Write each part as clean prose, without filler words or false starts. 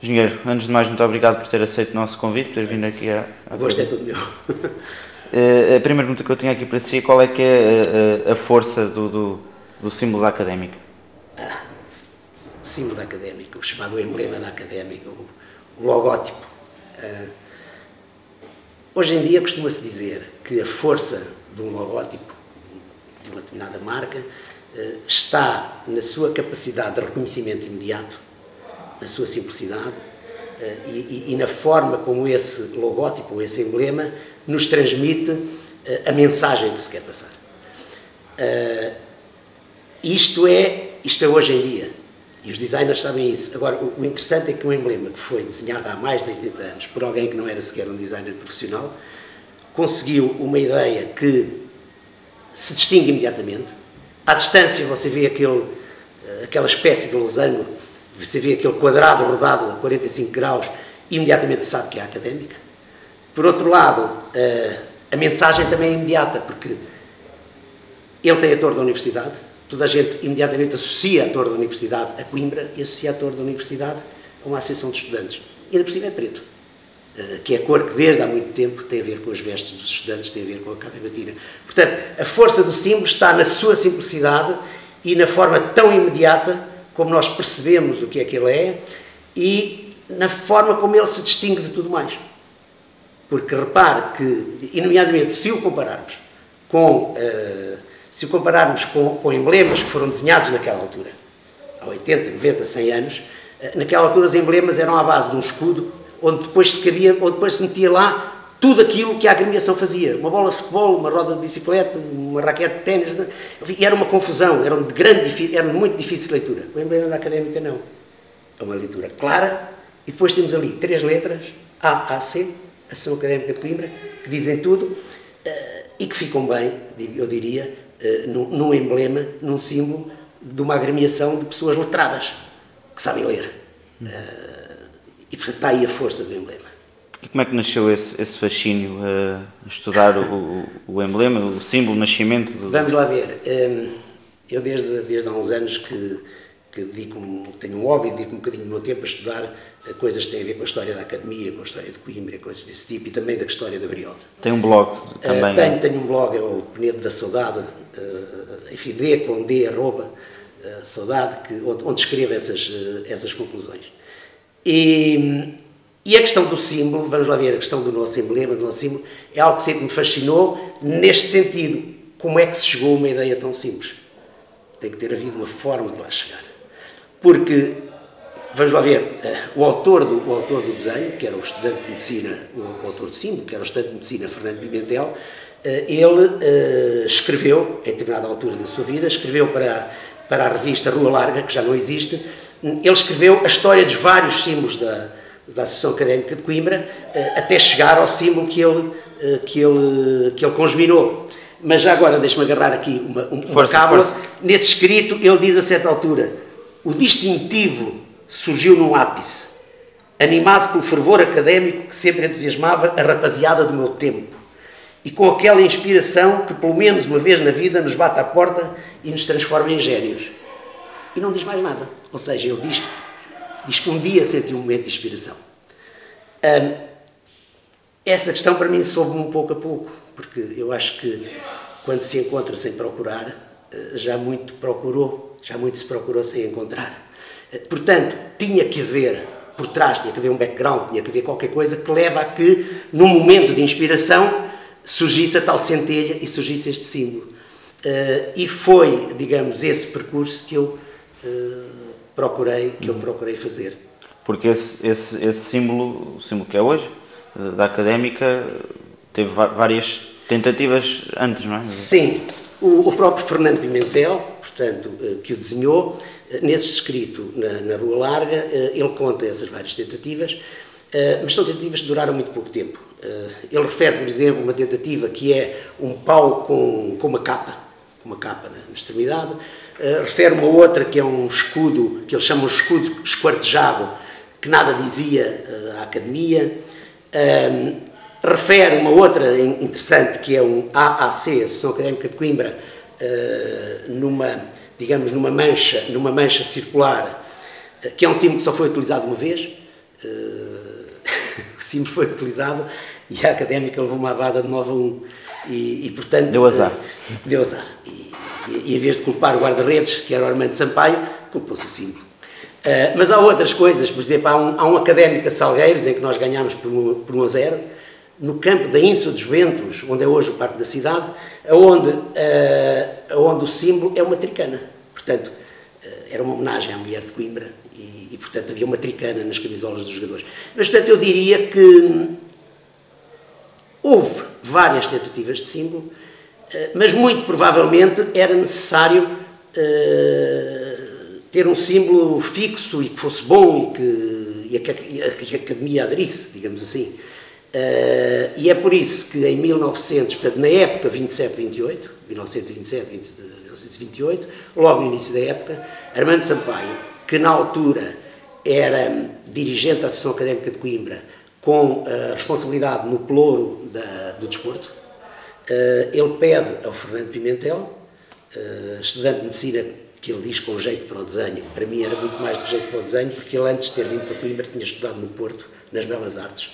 Engenheiro, antes de mais, muito obrigado por ter aceito o nosso convite, por ter vindo aqui O gosto é todo meu. A primeira pergunta que eu tinha aqui para si é qual é que é a força do símbolo da Académica? O símbolo da Académica, o chamado emblema da Académica, o logótipo. Hoje em dia costuma-se dizer que a força de um logótipo, de uma determinada marca, está na sua capacidade de reconhecimento imediato, na sua simplicidade e na forma como esse logótipo, ou esse emblema, nos transmite a mensagem que se quer passar. Isto é hoje em dia, e os designers sabem isso. Agora, o interessante é que um emblema que foi desenhado há mais de 80 anos por alguém que não era sequer um designer profissional, conseguiu uma ideia que se distingue imediatamente. À distância você vê aquela espécie de losango, você vê aquele quadrado rodado a 45 graus, e imediatamente sabe que é Académica. Por outro lado, a mensagem também é imediata, porque ele tem a torre da universidade, toda a gente imediatamente associa a torre da universidade a Coimbra e associa a torre da universidade a uma associação de estudantes. E ainda por cima é preto, que é a cor que desde há muito tempo tem a ver com as vestes dos estudantes, tem a ver com a capa e batina. Portanto, a força do símbolo está na sua simplicidade e na forma tão imediata como nós percebemos o que ele é e na forma como ele se distingue de tudo mais. Porque repare que, e nomeadamente, se o compararmos com emblemas que foram desenhados naquela altura, há 80, 90, 100 anos, naquela altura os emblemas eram à base de um escudo, onde depois se metia lá tudo aquilo que a agremiação fazia. Uma bola de futebol, uma roda de bicicleta, uma raquete de ténis, e era uma confusão, era de muito difícil leitura. O emblema da Académica não. É uma leitura clara, e depois temos ali 3 letras, AAC, Associação Académica de Coimbra, que dizem tudo, e que ficam bem, eu diria, num emblema, num símbolo de uma agremiação de pessoas letradas, que sabem ler. E portanto está aí a força do emblema. E como é que nasceu esse fascínio a estudar o emblema, o símbolo, o nascimento? Vamos lá ver. Eu desde há uns anos que tenho um hobby, dedico um bocadinho do meu tempo a estudar coisas que têm a ver com a história da Academia, com a história de Coimbra, coisas desse tipo, e também da história da Briosa. Tem um blog também? Tenho um blog, é o Penedo da Saudade, enfim, saudade, onde escrevo essas conclusões. E a questão do símbolo, vamos lá ver, a questão do nosso emblema, do nosso símbolo, é algo que sempre me fascinou, neste sentido, como é que se chegou a uma ideia tão simples? Tem que ter havido uma forma de lá chegar. Porque, vamos lá ver, o autor do desenho, que era o estudante de medicina, o autor do símbolo, que era o estudante de medicina Fernando Pimentel, ele escreveu, em determinada altura da sua vida, escreveu para a revista Rua Larga, que já não existe, ele escreveu a história dos vários símbolos da Associação Académica de Coimbra, até chegar ao símbolo que ele congeminou. Mas já agora, deixe-me agarrar aqui uma cábula. Nesse escrito, ele diz a certa altura: o distintivo surgiu num ápice, animado pelo fervor académico que sempre entusiasmava a rapaziada do meu tempo, e com aquela inspiração que, pelo menos uma vez na vida, nos bate à porta e nos transforma em génios. E não diz mais nada. Ou seja, ele diz que um dia sentiu um momento de inspiração. Essa questão para mim soube-me um pouco a pouco, porque eu acho que quando se encontra sem procurar, já muito se procurou sem encontrar. Portanto, tinha que haver por trás, tinha que haver um background, tinha que haver qualquer coisa que leva a que, num momento de inspiração, surgisse a tal centelha e surgisse este símbolo. E foi, digamos, esse percurso que eu procurei fazer. Porque esse símbolo, o símbolo que é hoje, da Académica, teve várias tentativas antes, não é? Sim. O próprio Fernando Pimentel, portanto, que o desenhou, nesse escrito na Rua Larga, ele conta essas várias tentativas, mas são tentativas que duraram muito pouco tempo. Ele refere, por exemplo, uma tentativa que é um pau com uma capa na extremidade. Refere uma outra que é um escudo, que eles chamam de escudo esquartejado, que nada dizia à Academia. Refere uma outra interessante, que é um AAC, Associação Académica de Coimbra, numa mancha circular, que é um símbolo que só foi utilizado uma vez, o símbolo foi utilizado e a Académica levou uma abada de 9-1 e portanto... Deu azar. Deu azar. E em vez de culpar o guarda-redes, que era o Armando Sampaio, culpou-se o símbolo. Mas há outras coisas, por exemplo, há um Académica Salgueiros, em que nós ganhámos por 1-0, no campo da Inso de Juventus, onde é hoje o Parque da Cidade, onde o símbolo é uma tricana. Portanto, era uma homenagem à mulher de Coimbra e, portanto, havia uma tricana nas camisolas dos jogadores. Mas, portanto, eu diria que houve várias tentativas de símbolo, mas muito provavelmente era necessário ter um símbolo fixo e que fosse bom e que a Academia aderisse, digamos assim. E é por isso que em 1900, portanto, na época 27-28, 1927-1928, logo no início da época, Armando Sampaio, que na altura era dirigente da Associação Académica de Coimbra, com responsabilidade no pelouro do desporto, ele pede ao Fernando Pimentel, estudante de medicina, que ele diz com jeito para o desenho, para mim era muito mais do que jeito para o desenho, porque ele antes de ter vindo para Coimbra tinha estudado no Porto, nas Belas Artes,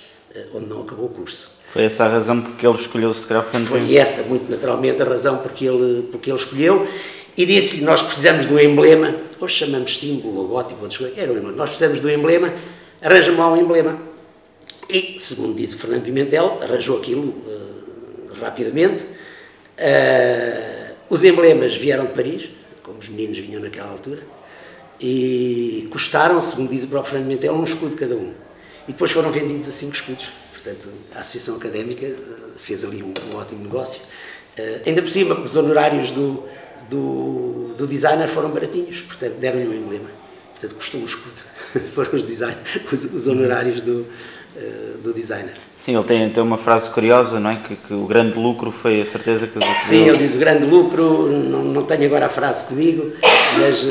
onde não acabou o curso. Foi essa a razão porque ele escolheu se calhar Foi essa, muito naturalmente, a razão porque ele escolheu, e disse-lhe, nós precisamos de um emblema, hoje chamamos símbolo, logótipo, era um emblema, nós precisamos de um emblema, arranja-me lá um emblema. E, segundo diz o Fernando Pimentel, arranjou aquilo rapidamente. Os emblemas vieram de Paris, como os meninos vinham naquela altura, e custaram, segundo diz o próprio Fernando Pimentel, um escudo cada um. E depois foram vendidos a 5 escudos. Portanto, a Associação Académica fez ali um ótimo negócio. Ainda por cima, os honorários do designer foram baratinhos, portanto, deram-lhe um emblema. Portanto, custou um escudo. Foram os honorários do designer. Sim, ele tem uma frase curiosa, não é? Que o grande lucro foi a certeza que... Sim, ele diz o grande lucro, não tenho agora a frase comigo, mas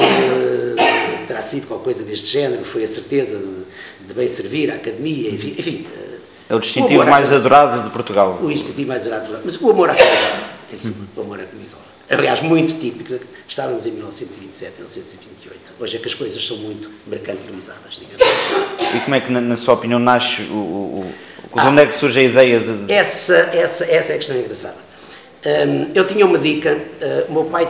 terá sido qualquer coisa deste género, foi a certeza de bem servir à Academia, enfim. É o distintivo mais adorado de Portugal. O distintivo mais adorado de Portugal, mas o amor à camisola, o amor à camisola. Aliás, muito típico, estávamos em 1927, 1928, hoje é que as coisas são muito mercantilizadas, digamos assim. E como é que, na sua opinião, nasce de onde é que surge a ideia de... Essa é a questão engraçada. Eu tinha uma dica, o meu pai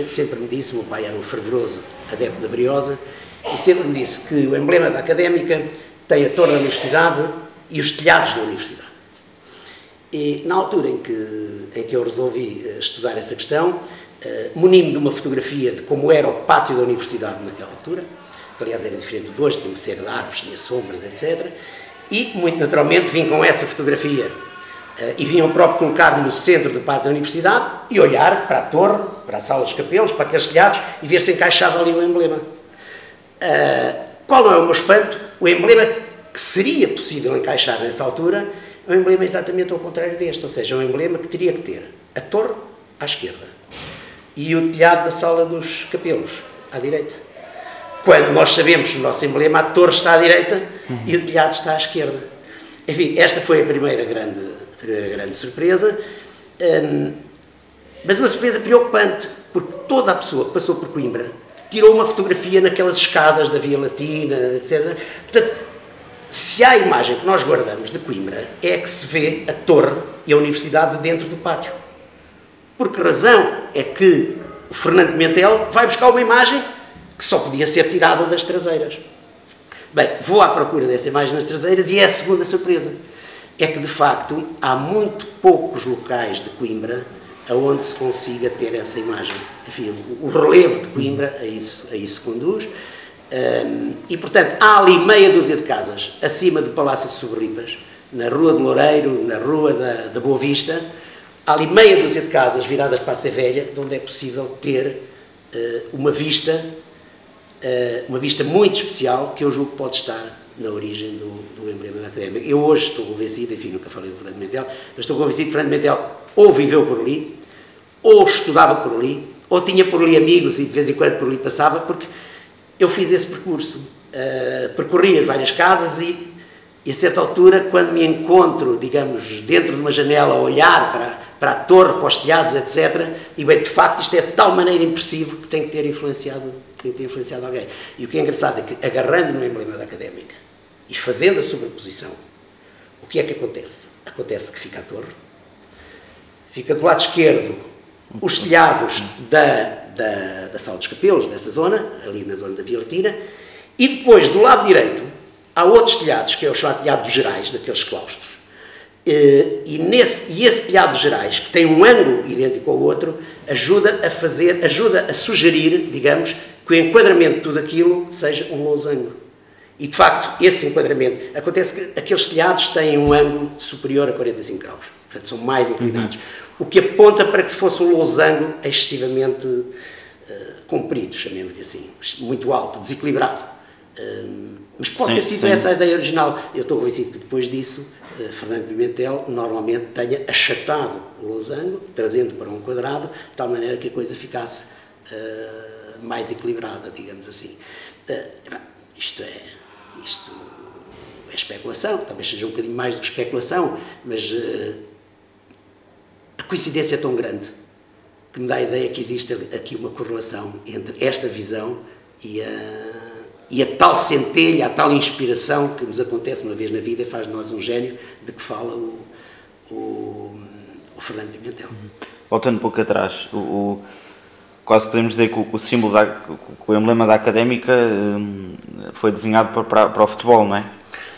sempre me disse, o meu pai era um fervoroso adepto da Briosa, e sempre me disse que o emblema da Académica tem a torre da Universidade e os telhados da Universidade. E na altura em que eu resolvi estudar essa questão, muni-me de uma fotografia de como era o pátio da Universidade naquela altura, que aliás era diferente de hoje, tinha uma série de árvores, tinha sombras, etc. E, muito naturalmente, vim com essa fotografia e vinham próprio colocar-me no centro do pátio da Universidade e olhar para a torre, para a sala dos capelos, para aqueles telhados e ver se encaixava ali o emblema. Qual não é o meu espanto? O emblema que seria possível encaixar nessa altura é um emblema exatamente ao contrário deste, ou seja, é um emblema que teria que ter a torre à esquerda e o telhado da sala dos capelos à direita. Quando nós sabemos que o nosso emblema, a torre está à direita e o telhado está à esquerda. Enfim, esta foi a primeira grande surpresa, mas uma surpresa preocupante, porque toda a pessoa que passou por Coimbra tirou uma fotografia naquelas escadas da Via Latina, etc. Portanto, se há a imagem que nós guardamos de Coimbra, é que se vê a torre e a universidade dentro do pátio. Por que razão é que o Fernando Pimentel vai buscar uma imagem que só podia ser tirada das traseiras? Bem, vou à procura dessa imagem nas traseiras e é a segunda surpresa. É que, de facto, há muito poucos locais de Coimbra onde se consiga ter essa imagem. Enfim, o relevo de Coimbra a isso conduz. E, portanto, há ali meia dúzia de casas acima do Palácio de Soberripas, na Rua do Loureiro, na Rua da Boa Vista, há ali meia dúzia de casas viradas para a Sé Velha, onde é possível ter uma vista muito especial, que eu julgo que pode estar na origem do emblema da Académica. Eu hoje estou convencido, enfim, nunca falei do Fernando Pimentel, mas estou convencido que Fernando Pimentel ou viveu por ali, ou estudava por ali, ou tinha por ali amigos e de vez em quando por ali passava, porque eu fiz esse percurso, percorri as várias casas e a certa altura, quando me encontro, digamos, dentro de uma janela a olhar para a torre, para os telhados, etc., e bem, de facto, isto é de tal maneira impressivo que tem que ter influenciado alguém. E o que é engraçado é que, agarrando no emblema da Académica, e fazendo a sobreposição, o que é que acontece? Acontece que fica a torre, fica do lado esquerdo os telhados da Sala dos Capelos, dessa zona, ali na zona da Via Latina, e depois, do lado direito, há outros telhados, que é o chamado telhado dos Gerais, daqueles claustros. E esse telhado dos Gerais, que tem um ângulo idêntico ao outro, ajuda a sugerir, digamos, que o enquadramento de tudo aquilo seja um losango. E, de facto, esse enquadramento, acontece que aqueles telhados têm um ângulo superior a 45 graus, portanto, são mais inclinados, o que aponta para que se fosse um losango excessivamente comprido, chamemos-lhe assim, muito alto, desequilibrado. Mas pode ter sido essa a ideia original. Eu estou convencido que depois disso, Fernando Pimentel normalmente tenha achatado o losango, trazendo para um quadrado, de tal maneira que a coisa ficasse mais equilibrada, digamos assim. Isto é especulação, talvez seja um bocadinho mais do que especulação, mas a coincidência é tão grande que me dá a ideia que existe aqui uma correlação entre esta visão e a tal centelha, a tal inspiração que nos acontece uma vez na vida e faz de nós um gênio, de que fala o Fernando Pimentel. Voltando um pouco atrás, quase podemos dizer que o símbolo, o emblema da Académica foi desenhado para o futebol, não é?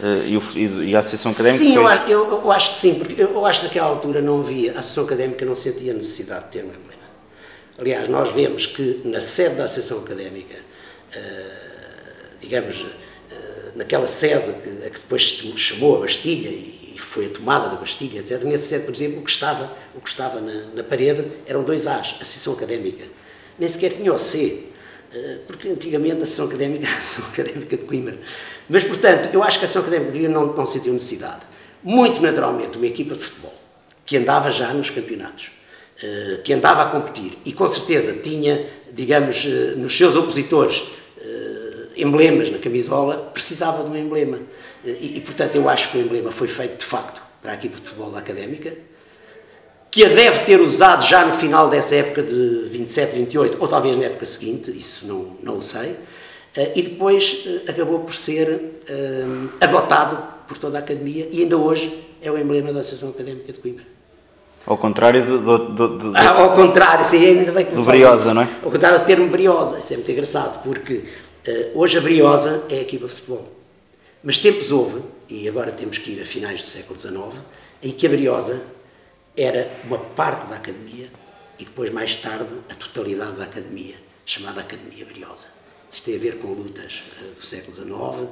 E a Associação Académica... Sim, eu acho que sim, porque eu acho que naquela altura não havia, a Associação Académica não sentia necessidade de ter um emblema. Aliás, nós vemos que na sede da Associação Académica, digamos, naquela sede a que depois se chamou a Bastilha e foi a tomada da Bastilha, etc., nessa sede, por exemplo, o que estava na parede eram 2 As, Associação Académica. Nem sequer tinha o C, porque antigamente a Associação Académica era a Associação Académica de Coimbra. Mas, portanto, eu acho que a Associação Académica de Coimbra não sentiu necessidade. Muito naturalmente, uma equipa de futebol, que andava já nos campeonatos, que andava a competir, e com certeza tinha, digamos, nos seus opositores, emblemas na camisola, precisava de um emblema. E, portanto, eu acho que o emblema foi feito, de facto, para a equipa de futebol da Académica, que a deve ter usado já no final dessa época de 27, 28, ou talvez na época seguinte, isso não o sei, e depois acabou por ser adotado por toda a Academia, e ainda hoje é o emblema da Associação Académica de Coimbra. Ao contrário ao contrário, sim, ainda bem que do Briosa, não é? Ao contrário do termo Briosa, isso é muito engraçado, porque hoje a Briosa é a equipa de futebol. Mas tempos houve, e agora temos que ir a finais do século XIX, em que a Briosa era uma parte da Academia e depois, mais tarde, a totalidade da Academia, chamada Academia Briosa. Isto tem a ver com lutas do século XIX,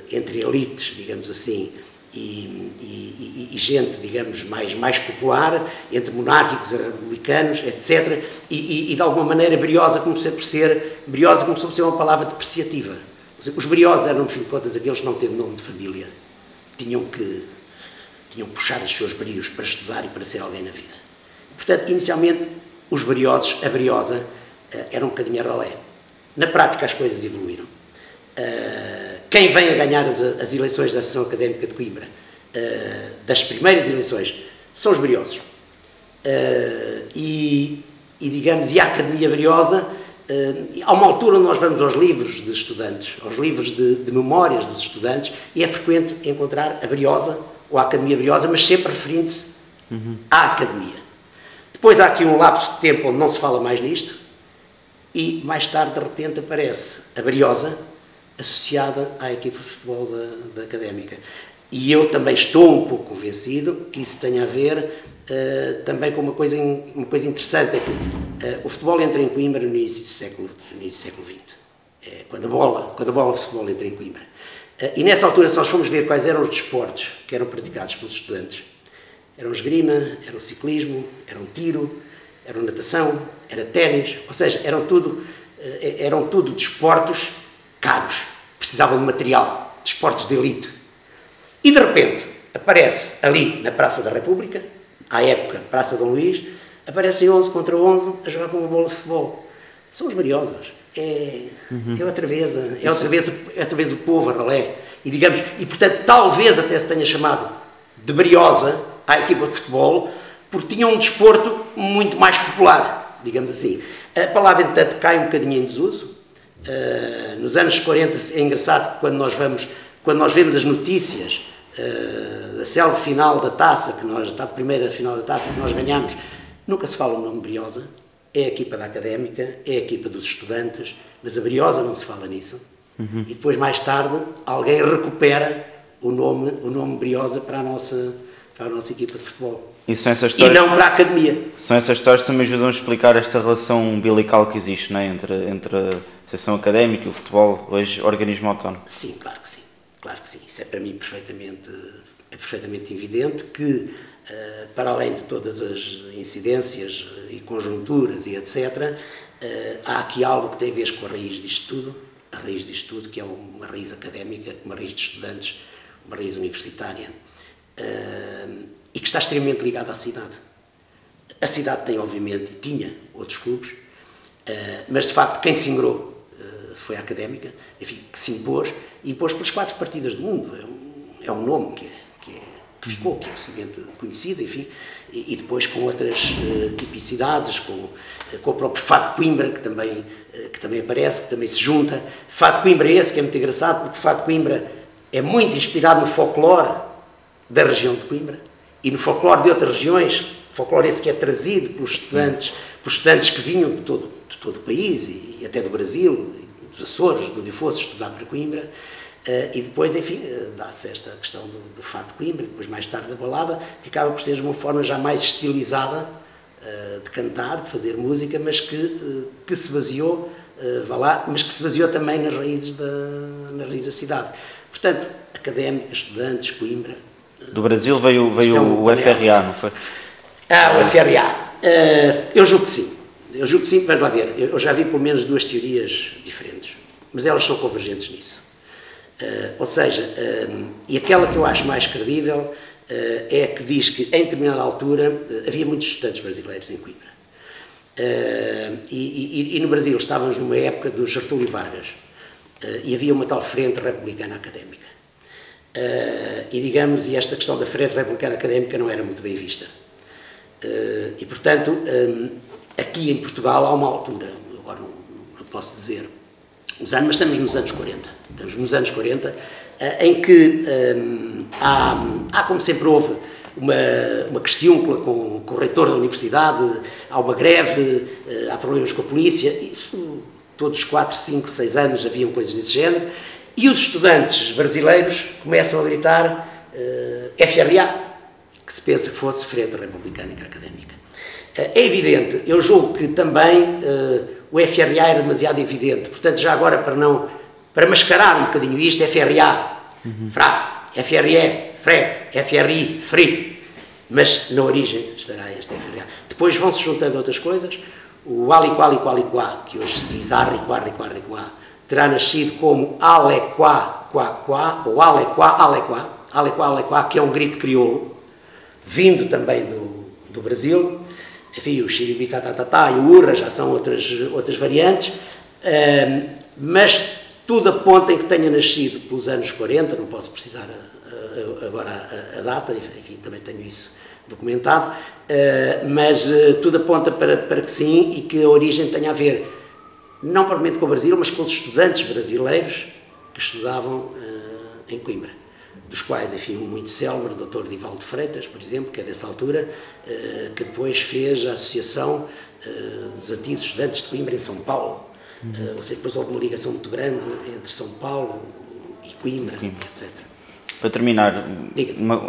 entre elites, digamos assim, e gente, digamos, mais popular, entre monárquicos e republicanos, etc. E de alguma maneira, Briosa começou por ser uma palavra depreciativa. Os Briosos eram, no fim de contas, aqueles que não tendo nome de família, tinham que puxar os seus brios para estudar e para ser alguém na vida. Portanto, inicialmente, os briosos, a Briosa, era um bocadinho a ralé. Na prática, as coisas evoluíram. Quem vem a ganhar as eleições da Associação Académica de Coimbra, das primeiras eleições, são os briosos. Digamos, a Academia Briosa, há uma altura onde nós vamos aos livros de estudantes, aos livros de memórias dos estudantes, e é frequente encontrar a Briosa, ou a Academia Briosa, mas sempre referindo-se à Academia. Depois há aqui um lapso de tempo onde não se fala mais nisto, e mais tarde, de repente, aparece a Briosa associada à equipa de futebol da Académica. E eu também estou um pouco convencido que isso tem a ver também com uma coisa interessante, é que o futebol entra em Coimbra no início do século XX, quando a bola de futebol entra em Coimbra. E nessa altura, se nós formos ver quais eram os desportos que eram praticados pelos estudantes, era o esgrima, era o ciclismo, era o tiro, era a natação, era ténis, ou seja, eram tudo desportos caros, precisavam de material, desportos de elite. E de repente aparece ali na Praça da República, à época Praça Dom Luís, aparecem 11 contra 11 a jogar com uma bola de futebol. São os Briosas. É outra vez o povo a ralé. E portanto, talvez até se tenha chamado de Briosa à equipa de futebol, porque tinha um desporto muito mais popular, digamos assim. A palavra, entretanto, cai um bocadinho em desuso, Nos anos 40 é engraçado que quando nós vemos as notícias da célebre final da taça, a primeira final da taça que nós ganhamos, nunca se fala o nome Briosa, é a equipa da Académica, é a equipa dos estudantes, mas a Briosa não se fala nisso. E depois, mais tarde, alguém recupera o nome Briosa para a nossa equipa de futebol. E não para a academia. São essas histórias que também ajudam a explicar esta relação umbilical que existe, não é? entre a Associação Académica e o futebol, hoje organismo autónomo. Sim, claro que sim. Claro que sim. Isso é para mim perfeitamente evidente que, para além de todas as incidências e conjunturas e etc., há aqui algo que tem a ver com a raiz disto tudo, que é uma raiz académica, uma raiz de estudantes, uma raiz universitária, e que está extremamente ligada à cidade. A cidade tem, obviamente, tinha outros clubes, mas de facto quem se ingrou foi a Académica, enfim, que se impôs pelas 4 partidas do mundo. É um nome que ficou, que é absolutamente conhecido, enfim, e depois com outras tipicidades, com o próprio Fado de Coimbra, que também aparece, que também se junta. Fado de Coimbra é esse que é muito engraçado, porque Fado de Coimbra é muito inspirado no folclore da região de Coimbra e no folclore de outras regiões, folclore esse que é trazido por estudantes que vinham de todo o país e até do Brasil, dos Açores, de onde fosse estudar para Coimbra, e depois, enfim, dá-se esta questão do Fado de Coimbra, depois mais tarde da balada, que acaba por ser uma forma já mais estilizada de cantar, de fazer música, mas que se baseou, mas que se baseou também nas raízes da cidade. Portanto, Académica, estudantes, Coimbra. Do Brasil veio o FRA, não foi? O FRA. Eu julgo que sim. Vamos lá ver. Eu já vi pelo menos 2 teorias diferentes, mas elas são convergentes nisso. Ou seja, e aquela que eu acho mais credível é a que diz que, em determinada altura, havia muitos estudantes brasileiros em Coimbra. E no Brasil estávamos numa época do Getúlio Vargas, e havia uma tal Frente Republicana Académica. E esta questão da Frente Republicana Académica não era muito bem vista. E, portanto, aqui em Portugal há uma altura, agora não posso dizer os anos, mas estamos nos anos 40. Estamos nos anos 40, em que há, como sempre houve, uma questiúncula com o reitor da universidade, há uma greve, há problemas com a polícia, isso todos os 4, 5, 6 anos haviam coisas desse género, e os estudantes brasileiros começam a gritar FRA, que se pensa que fosse Frente Republicana Académica. É evidente, eu julgo que também o FRA era demasiado evidente, portanto, já agora para mascarar um bocadinho isto, FRA, FRA, FRE, FRE, FRI, FRI, mas na origem estará este FRA. Depois vão-se juntando outras coisas, o Aliquá, que hoje se diz Arriquá, terá nascido como Alequá, ou Alequá, que é um grito crioulo, vindo também do Brasil. Enfim, o Xiribitatá e o Urra já são outras variantes, mas tudo aponta em que tenha nascido pelos anos 40, não posso precisar agora a data, enfim, também tenho isso documentado, mas tudo aponta para que sim, e que a origem tenha a ver, não propriamente com o Brasil, mas com os estudantes brasileiros que estudavam em Coimbra, dos quais, enfim, um muito célebre, o Dr. Divaldo Freitas, por exemplo, que é dessa altura, que depois fez a Associação dos Antigos Estudantes de Coimbra em São Paulo. Ou seja, depois houve uma ligação muito grande entre São Paulo e Coimbra, etc. Para terminar,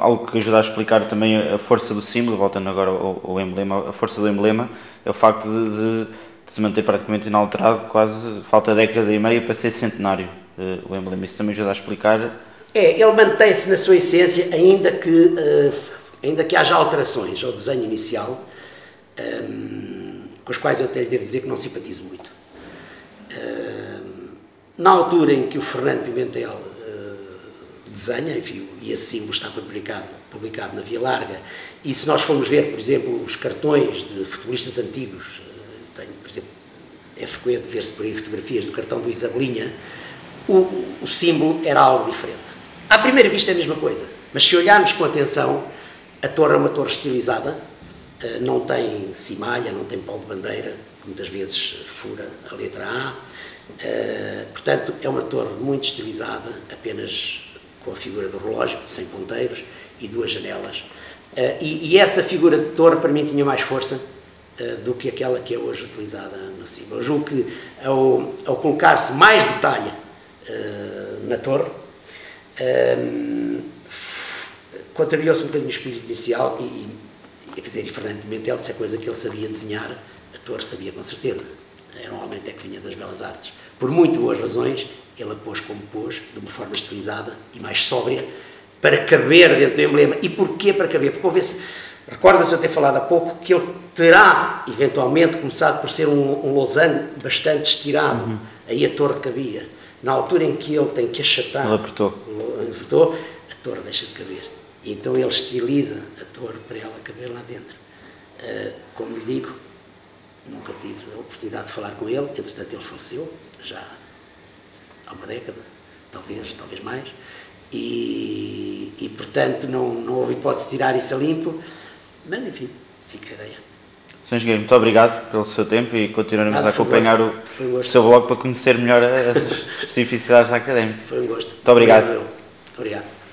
algo que ajuda a explicar também a força do símbolo, voltando agora ao emblema, a força do emblema é o facto de se manter praticamente inalterado, quase falta década e meia para ser centenário o emblema. Isso também ajuda a explicar. Ele mantém-se na sua essência, ainda que haja alterações ao desenho inicial, com as quais eu até lhe devo dizer que não simpatizo muito. Na altura em que o Fernando Pimentel desenha, enfim, e esse símbolo está publicado na Via Larga, e se nós formos ver, por exemplo, os cartões de futebolistas antigos, por exemplo, é frequente ver-se por aí fotografias do cartão do Isabelinha, o símbolo era algo diferente. À primeira vista é a mesma coisa, mas se olharmos com atenção, a torre é uma torre estilizada, não tem cimalha, não tem pau de bandeira, que muitas vezes fura a letra A, Portanto, é uma torre muito estilizada, apenas com a figura do relógio, sem ponteiros e 2 janelas. E essa figura de torre, para mim, tinha mais força do que aquela que é hoje utilizada no cimo. Eu julgo que, ao colocar-se mais detalhe na torre, contrariou-se um bocadinho o espírito inicial quer dizer, e Fernando Pimentel, se é coisa que ele sabia desenhar, a torre sabia com certeza. Era um homem até que vinha das belas artes. Por muito boas razões, ele a pôs como pôs, de uma forma estilizada e mais sóbria, para caber dentro do emblema. E porquê para caber? Porque recorda-se eu ter falado há pouco que ele terá, eventualmente, começado por ser um losango bastante estirado. Aí a torre cabia. Na altura em que ele tem que achatar, Ele apertou, a torre deixa de caber. E então ele estiliza a torre para ela caber lá dentro. Como lhe digo, nunca tive a oportunidade de falar com ele, entretanto ele faleceu, já há uma década, talvez mais, e portanto não houve hipótese de tirar isso a limpo, mas enfim, fica a ideia. Sr. Engenheiro, muito obrigado pelo seu tempo e continuaremos a acompanhar o seu blog para conhecer melhor essas especificidades da Académica. Foi um gosto. Muito obrigado. Obrigado.